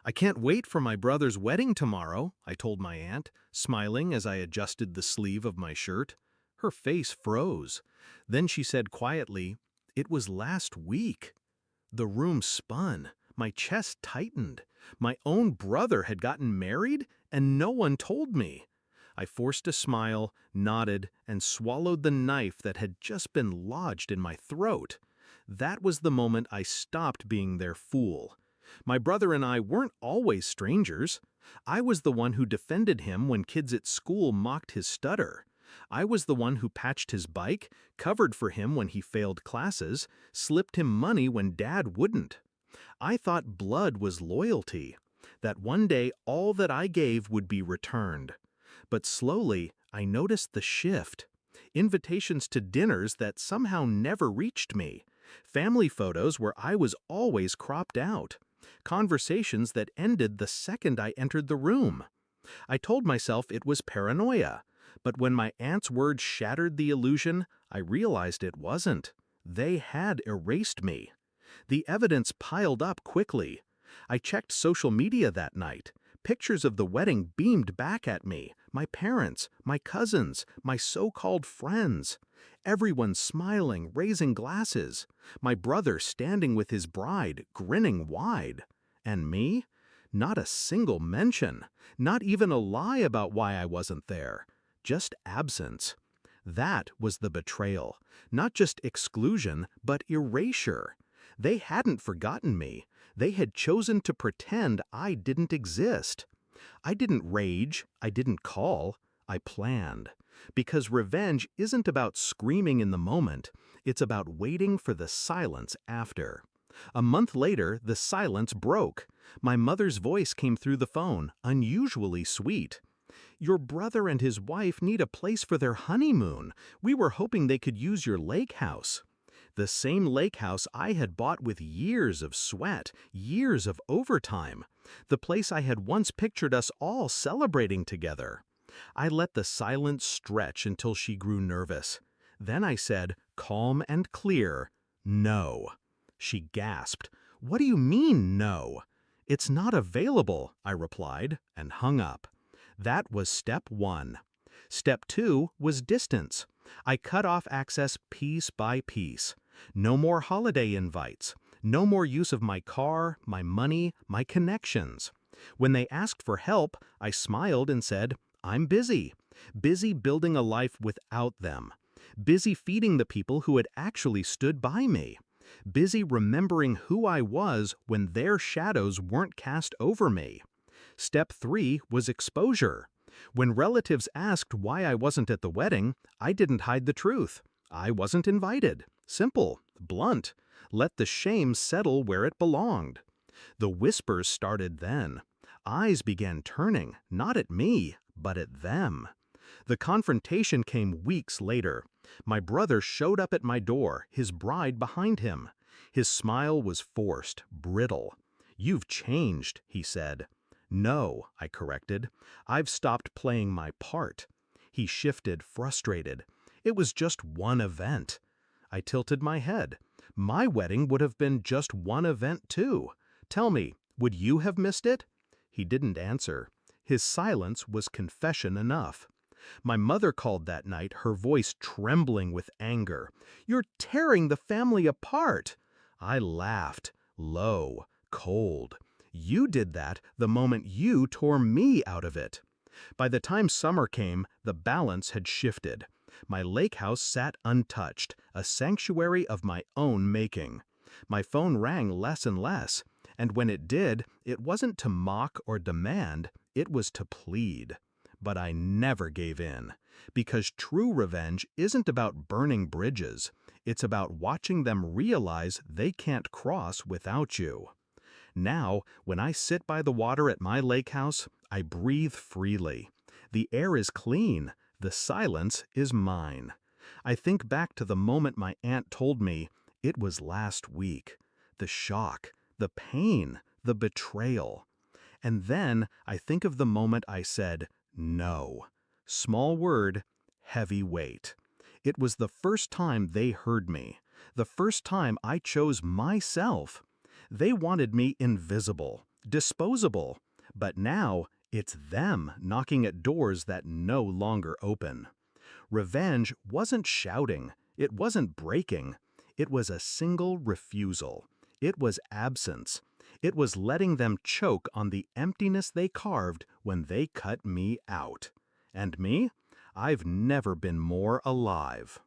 I can't wait for my brother's wedding tomorrow, I told my aunt, smiling as I adjusted the sleeve of my shirt. Her face froze. Then she said quietly, "It was last week." The room spun. My chest tightened. My own brother had gotten married, and no one told me. I forced a smile, nodded, and swallowed the knife that had just been lodged in my throat. That was the moment I stopped being their fool. My brother and I weren't always strangers. I was the one who defended him when kids at school mocked his stutter. I was the one who patched his bike, covered for him when he failed classes, slipped him money when Dad wouldn't. I thought blood was loyalty, that one day all that I gave would be returned. But slowly, I noticed the shift. Invitations to dinners that somehow never reached me. Family photos where I was always cropped out. Conversations that ended the second I entered the room. I told myself it was paranoia, but when my aunt's words shattered the illusion, I realized it wasn't. They had erased me. The evidence piled up quickly. I checked social media that night. Pictures of the wedding beamed back at me, my parents, my cousins, my so-called friends. Everyone smiling, raising glasses. My brother standing with his bride, grinning wide. And me? Not a single mention. Not even a lie about why I wasn't there. Just absence. That was the betrayal. Not just exclusion, but erasure. They hadn't forgotten me. They had chosen to pretend I didn't exist. I didn't rage. I didn't call. I planned. Because revenge isn't about screaming in the moment. It's about waiting for the silence after. A month later, the silence broke. My mother's voice came through the phone, unusually sweet. "Your brother and his wife need a place for their honeymoon. We were hoping they could use your lake house." The same lake house I had bought with years of sweat, years of overtime. The place I had once pictured us all celebrating together. I let the silence stretch until she grew nervous. Then I said, calm and clear, "No." She gasped. "What do you mean, no?" "It's not available," I replied, and hung up. That was step one. Step two was distance. I cut off access piece by piece. No more holiday invites. No more use of my car, my money, my connections. When they asked for help, I smiled and said, "I'm busy. Busy building a life without them. Busy feeding the people who had actually stood by me. Busy remembering who I was when their shadows weren't cast over me." Step three was exposure. When relatives asked why I wasn't at the wedding, I didn't hide the truth. I wasn't invited. Simple, blunt. Let the shame settle where it belonged. The whispers started then. Eyes began turning, not at me, but at them. The confrontation came weeks later. My brother showed up at my door, his bride behind him. His smile was forced, brittle. "You've changed," he said. "No," I corrected. "I've stopped playing my part." He shifted, frustrated. "It was just one event." I tilted my head. "My wedding would have been just one event too. Tell me, would you have missed it?" He didn't answer. His silence was confession enough. My mother called that night, her voice trembling with anger. "You're tearing the family apart." I laughed, low, cold. "You did that the moment you tore me out of it." By the time summer came, the balance had shifted. My lake house sat untouched, a sanctuary of my own making. My phone rang less and less, and when it did, it wasn't to mock or demand, it was to plead. But I never gave in, because true revenge isn't about burning bridges. It's about watching them realize they can't cross without you. Now, when I sit by the water at my lake house, I breathe freely. The air is clean. The silence is mine. I think back to the moment my aunt told me it was last week. The shock, the pain, the betrayal. And then I think of the moment I said, no. Small word, heavy weight. It was the first time they heard me. The first time I chose myself. They wanted me invisible, disposable. But now, it's them knocking at doors that no longer open. Revenge wasn't shouting, it wasn't breaking. It was a single refusal. It was absence. It was letting them choke on the emptiness they carved when they cut me out. And me? I've never been more alive.